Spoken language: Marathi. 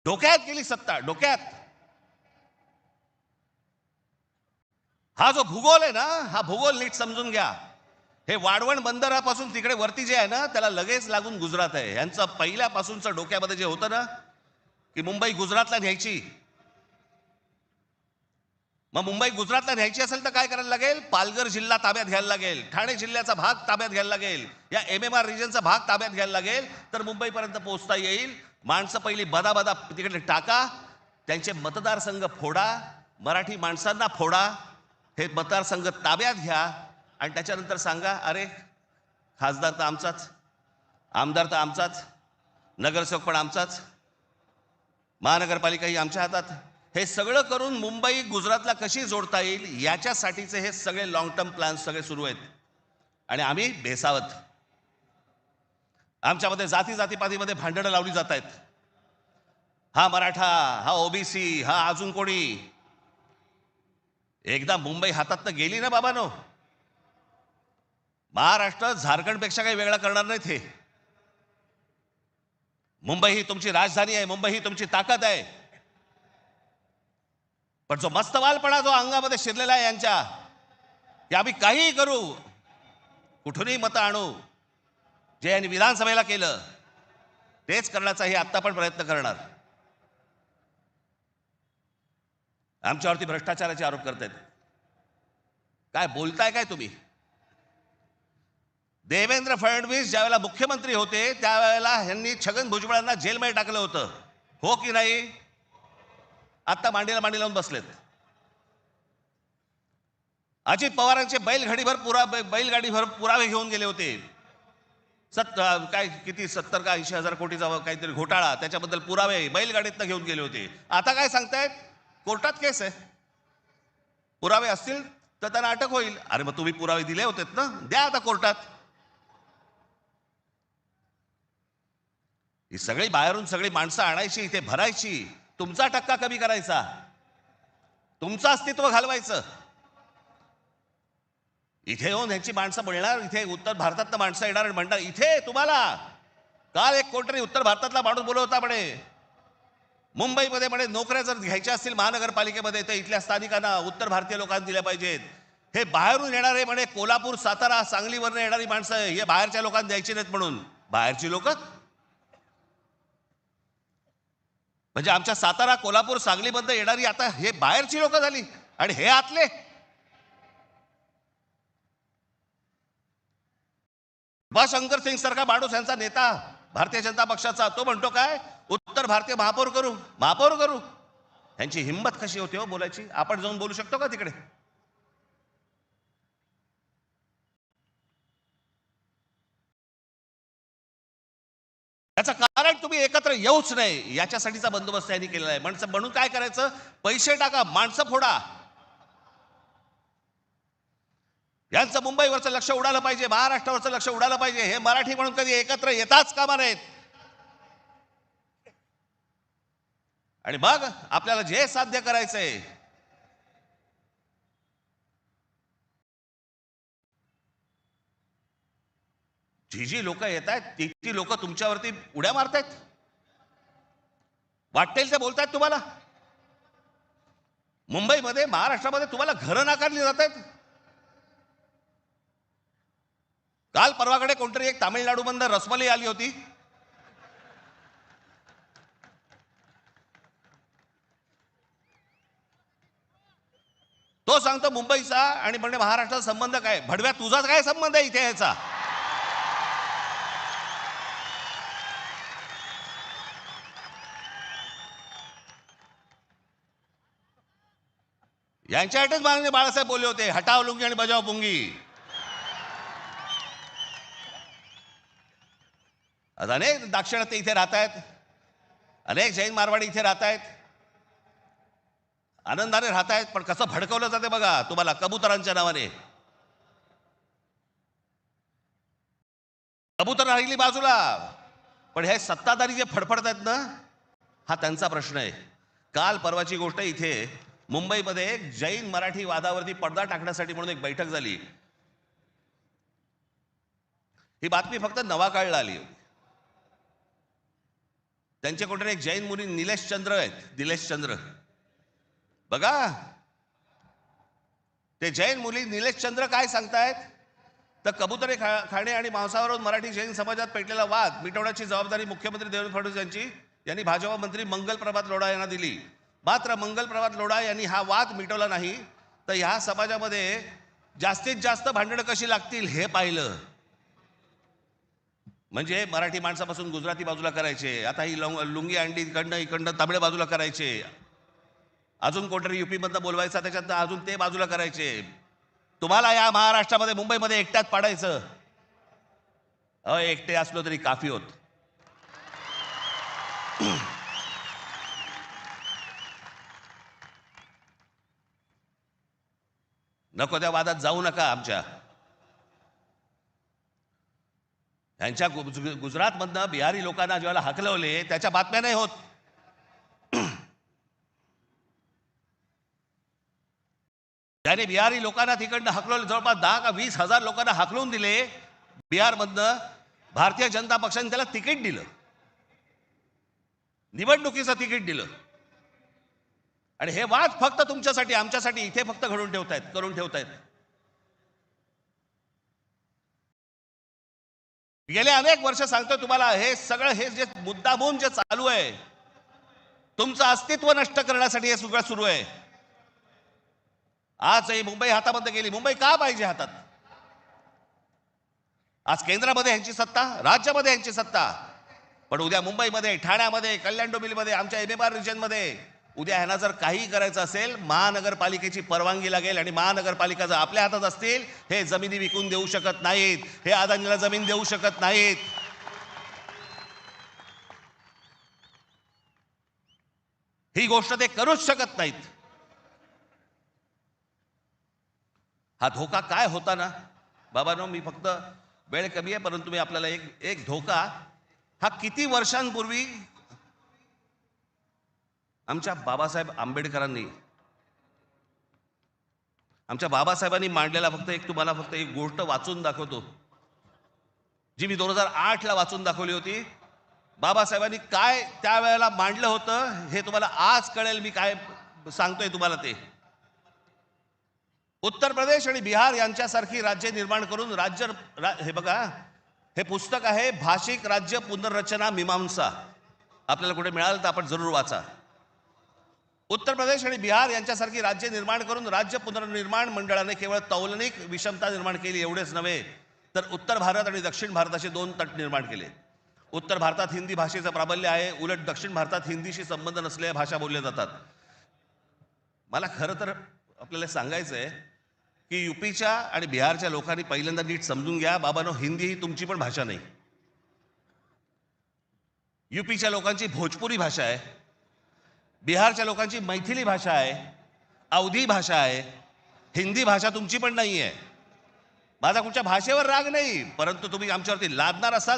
डोक्यात गेली सत्ता, डोक्यात. हा जो भूगोल आहे ना, हा भूगोल नीट समजून घ्या. हे वाढवण बंदरापासून तिकडे वरती जे आहे ना, त्याला लगेच लागून गुजरात आहे. यांचं पहिल्यापासूनचं डोक्यामध्ये जे होतं ना, की मुंबई गुजरातला न्यायची. मग मुंबई गुजरातला न्यायची असेल तर काय करायला लागेल? पालघर जिल्हा ताब्यात घ्यायला लागेल, ठाणे जिल्ह्याचा भाग ताब्यात घ्यायला लागेल, या MMR रिजनचा भाग ताब्यात घ्यायला लागेल, तर मुंबईपर्यंत पोहोचता येईल. माणसं पहिली बदा तिकडे टाका, त्यांचे मतदारसंघ फोडा, मराठी माणसांना फोडा, हे मतदारसंघ ताब्यात घ्या आणि त्याच्यानंतर सांगा, अरे खासदार तर आमचाच, आमदार तर आमचाच, नगरसेवक पण आमचाच, महानगरपालिका ही आमच्या हातात. हे सगळं करून मुंबई गुजरातला कशी जोडता येईल याच्यासाठीचे हे सगळे लॉंग टर्म प्लॅन सगळे सुरू आहेत. आणि आम्ही बेसावत. आमच्यामध्ये जातीपातीमध्ये भांडणं लावली जात आहेत. हा मराठा, हा OBC, हा अजून कोणी. एकदा मुंबई हातात गेली ना बाबानो, महाराष्ट्र झारखंडपेक्षा काही वेगळा करणार नाहीत. हे मुंबई ही तुमची राजधानी आहे, मुंबई ही तुमची ताकद आहे. पण जो मस्तवालपणा जो अंगामध्ये शिरलेला आहे यांच्या, की आम्ही काहीही करू, कुठूनही मतं आणू, जे यांनी विधानसभेला केलं तेच करण्याचाही आत्ता पण प्रयत्न करणार. आमच्यावरती भ्रष्टाचाराचे आरोप करतायत. काय बोलताय काय तुम्ही? देवेंद्र फडणवीस ज्यावेळेला मुख्यमंत्री होते त्यावेळेला ह्यांनी छगन भुजबळांना जेलमध्ये टाकलं होतं, हो की नाही? आता मांडीला मांडी लावून बसलेत. अजित पवारांचे बैलगाडीभर पुरावे घेऊन गेले होते. काय किती 70 का 80,000 कोटीचा काहीतरी घोटाळा, त्याच्याबद्दल पुरावे बैलगाडीतनं घेऊन गेले होते. आता काय सांगतायत? कोर्टात केस आहे, पुरावे असतील तर त्यांना अटक होईल. अरे मग तुम्ही पुरावे दिले होतेत ना, द्या आता कोर्टात. ही सगळी बाहेरून सगळी माणसं आणायची, इथे भरायची, तुमचा टक्का कमी करायचा, तुमचं अस्तित्व घालवायचं. इथे येऊन ह्यांची माणसं मिळणार, इथे उत्तर भारतातनं माणसं येणार आणि म्हणणार इथे तुम्हाला. काल एक कोणतरी उत्तर भारतातला माणूस बोलवता म्हणे, मुंबईमध्ये म्हणे नोकऱ्या जर घ्यायच्या असतील महानगरपालिकेमध्ये तर इथल्या स्थानिकांना, उत्तर भारतीय लोकांना दिल्या पाहिजेत. हे बाहेरून येणारे म्हणे कोल्हापूर, सातारा, सांगलीवरनं येणारी माणसं हे बाहेरच्या लोकांना द्यायची नाहीत म्हणून. बाहेरची लोक म्हणजे आमच्या सातारा, कोल्हापूर, सांगलीमध्ये येणारी आता हे बाहेरची लोक झाली आणि हे आतले. शंकर सिंग सारखा माणूस यांचा नेता भारतीय जनता पक्षाचा, तो म्हणतो काय उत्तर भारतीय महापौर करू. यांची हिंमत कशी होती हो बोलायची? आपण जाऊन बोलू शकतो का तिकडे? याचं कारण तुम्ही एकत्र येऊच नाही याच्यासाठीचा बंदोबस्त यांनी केलेला आहे. म्हणून काय करायचं? पैसे टाका, माणसं फोडा. यांचं मुंबईवरचं लक्ष उडालं पाहिजे, महाराष्ट्रावरचं लक्ष उडालं पाहिजे. हे मराठी म्हणून कधी एकत्र येताच कामा नयेत. आणि मग आपल्याला जे साध्य करायचंय, जी लोक येत आहेत ती लोक तुमच्यावरती उड्या मारतायत, वाटेल ते बोलतायत तुम्हाला. मुंबईमध्ये, महाराष्ट्रामध्ये तुम्हाला घरं नाकारली जात आहेत. काल परवाकडे कोणतरी एक तामिळनाडूमधून रसमलाई आली होती. तो सांगतो मुंबईचा आणि म्हणजे महाराष्ट्राचा संबंध काय? भडव्या तुझाच काय संबंध आहे इथे याचा? यांच्यासाठीच माननीय बाळासाहेब बोलले होते, हटाव लुंगी आणि बजाव पुंगी. अनेक दाक्षिणात्य इथे राहत आहेत, अनेक जैन मारवाडी इथे राहत आहेत, आनंदाने राहत आहेत. पण कसं भडकवलं जाते बघा तुम्हाला कबुतरांच्या नावाने. कबूतर राहिली बाजूला, पण हे सत्ताधारी जे फडफडत आहेत ना, हा त्यांचा प्रश्न आहे. काल परवाची गोष्ट, इथे मुंबईमध्ये जैन मराठी वादावरती पडदा टाकण्यासाठी म्हणून एक बैठक झाली. ही बातमी फक्त नवाकाळला आली. त्यांचे कोणतरी एक जैन मुनी निलेश चंद्र आहेत, निलेश चंद्र, बघा ते जैन मुली निलेश चंद्र काय सांगतायत, तर कबुतरे खाणे आणि मांसावरून मराठी जैन समाजात पेटलेला वाद मिटवण्याची जबाबदारी मुख्यमंत्री देवेंद्र फडणवीस यांनी भाजपा मंत्री मंगल प्रभात लोढा यांना दिली. मात्र मंगल प्रभात लोढा यांनी हा वाद मिटवला नाही, तर ह्या समाजामध्ये जास्तीत जास्त भांडणं कशी लागतील हे पाहिलं. म्हणजे मराठी माणसापासून गुजराती बाजूला करायचे, आता ही लुंगी अंडी इकडनं तामिळ बाजूला करायचे, अजून कोणतरी युपी मधनं बोलवायचा त्याच्यात अजून ते बाजूला करायचे. तुम्हाला या महाराष्ट्रामध्ये मुंबईमध्ये एकट्यात पाडायचं. एकटे असलो तरी काफी होत. नको त्या वादात जाऊ नका. आमच्या यांच्या गुजरातमधनं बिहारी लोकांना ज्यावेळेला हकलवले त्याच्या बातम्या नाही होत. त्याने बिहारी लोकांना तिकडनं हकलवले, जवळपास 10 का 20 हजार लोकांना हकलवून दिले बिहारमधनं. भारतीय जनता पक्षाने त्याला तिकीट दिलं, निवडणुकीचं तिकीट दिलं. आणि हे वाद फक्त तुमच्यासाठी आमच्यासाठी इथे फक्त करून ठेवतायत. गेले अनेक वर्ष सांगतोय तुम्हाला, हे सगळं हे जे मुद्दामून जे चालू आहे, तुमचं अस्तित्व नष्ट करण्यासाठी हे सगळं सुरू आहे. आज ही मुंबई हातामध्ये गेली. मुंबई का पाहिजे हातात? आज केंद्रामध्ये यांची सत्ता, राज्यामध्ये यांची सत्ता, पण उद्या मुंबईमध्ये, ठाण्यामध्ये, कल्याण डोंबिवलीमध्ये, आमच्या एमएमआर रिजनमध्ये उद्या ह्यांना जर काही करायचं असेल, महानगरपालिकेची परवानगी लागेल. आणि महानगरपालिका जर आपल्या हातात असतील, हे जमिनी विकून देऊ शकत नाहीत, हे अदानीला जमीन देऊ शकत नाहीत. ही गोष्ट ते करूच शकत नाहीत. हा धोका काय होता ना बाबांनो, मी फक्त वेळ कमी आहे परंतु मी आपल्याला एक धोका, हा किती वर्षांपूर्वी आमच्या बाबासाहेबांनी मांडलेला तुम्हाला फक्त एक गोष्ट वाचून दाखवतो, जी मी 2008ला वाचून दाखवली होती. बाबासाहेबांनी काय त्यावेळेला मांडलं होतं हे तुम्हाला आज कळेल. मी काय सांगतोय तुम्हाला ते. उत्तर प्रदेश आणि बिहार यांच्यासारखी राज्य निर्माण करून हे बघा, हे पुस्तक आहे भाषिक राज्य पुनर्रचना मीमांसा. आपल्याला कुठे मिळालं तर आपण जरूर वाचा. उत्तर प्रदेश आणि बिहार यांच्यासारखी राज्य निर्माण करून राज्य पुनर्निर्माण मंडळाने केवळ तौलनिक विषमता निर्माण केली एवढेच नव्हे, तर उत्तर भारत आणि दक्षिण भारताचे 2 तट निर्माण केले. उत्तर भारतात हिंदी भाषेचं प्राबल्य आहे, उलट दक्षिण भारतात हिंदीशी संबंध नसलेल्या भाषा बोलल्या जातात. मला खरं तर आपल्याला सांगायचं आहे की युपीच्या आणि बिहारच्या लोकांनी पहिल्यांदा नीट समजून घ्या, बाबांनो, हिंदी ही तुमची पण भाषा नाही. युपीच्या लोकांची भोजपुरी भाषा आहे, बिहारच्या लोकांची मैथिली भाषा आहे, अवधी भाषा आहे. हिंदी भाषा तुमची पण नाही आहे. माझा कुठच्या भाषेवर राग नाही, परंतु तुम्ही आमच्यावरती लादणार असाल